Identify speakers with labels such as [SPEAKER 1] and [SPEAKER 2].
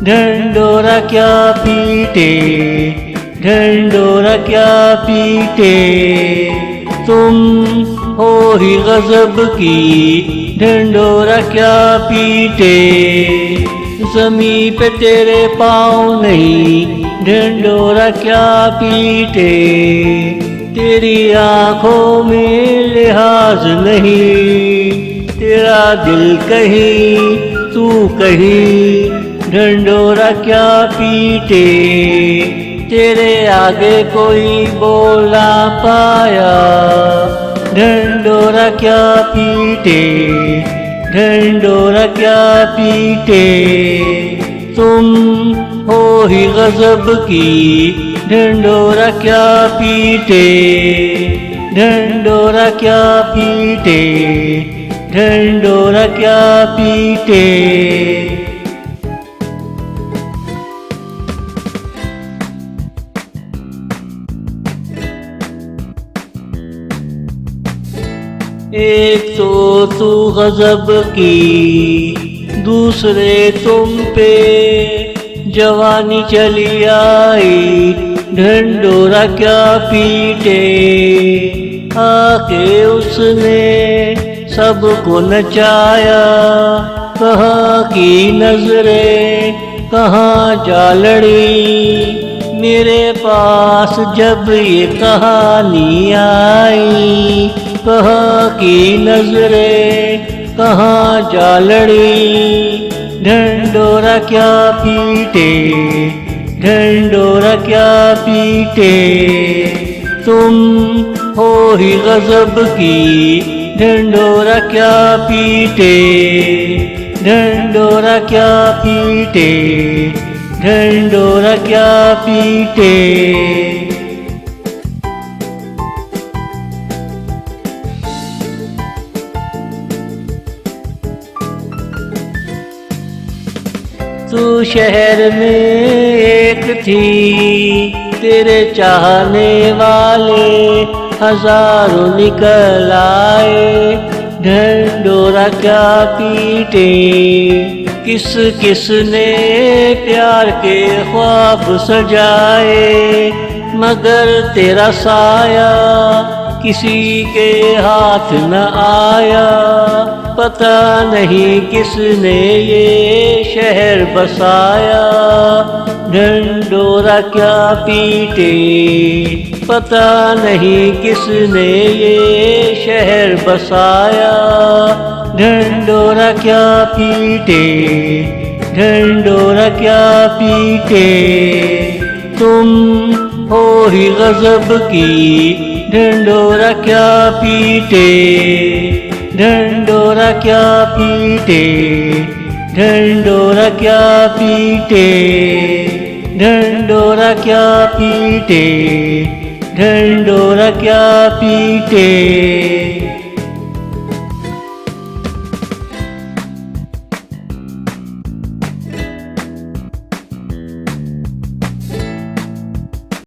[SPEAKER 1] ढंढोरा क्या पीटे, ढंढोरा क्या पीटे। तुम हो ही गजब की, ढंढोरा क्या पीटे। ज़मीं पे तेरे पाँव नहीं, ढंढोरा क्या पीटे। तेरी आँखों में लिहाज नहीं, तेरा दिल कहीं तू कहीं, ढंढोरा क्या पीटे। तेरे आगे कोई बोल ना पाया, ढंढोरा क्या पीटे, ढंढोरा क्या पीटे। तुम हो ही गजब की, ढंढोरा क्या पीटे, ढंढोरा क्या पीटे, ढंढोरा क्या पीटे। एक तो तू गजब की, दूसरे तुम पे जवानी चली आई, ढंढोरा क्या पीटे। आके उसने सबको नचाया, कहाँ की नजरें कहाँ जा लड़ी। मेरे पास जब ये कहानी आई, कहाँ की नजरें कहाँ जा लड़ी। ढंढोरा क्या पीटे, ढंढोरा क्या पीटे। तुम हो ही गजब की, ढंढोरा क्या पीटे, ढंढोरा क्या पीटे, ढंढोरा क्या पीटे। तू शहर में एक थी, तेरे चाहने वाले हजारों निकल आए, ढंढोरा क्या पीटे। किस किस ने प्यार के ख्वाब सजाए, मगर तेरा साया किसी के हाथ न आया। पता नहीं किसने ये शहर बसाया, ढंढोरा क्या पीटे। पता नहीं किसने ये शहर बसाया, ढंढोरा क्या पीटे, ढंढोरा क्या पीटे। तुम हो ही गजब की, ढंढोरा क्या पीटे, ढंढोरा क्या पीटे, ढंढोरा क्या पीटे, ढंढोरा क्या पीटे, ढंढोरा क्या पीटे।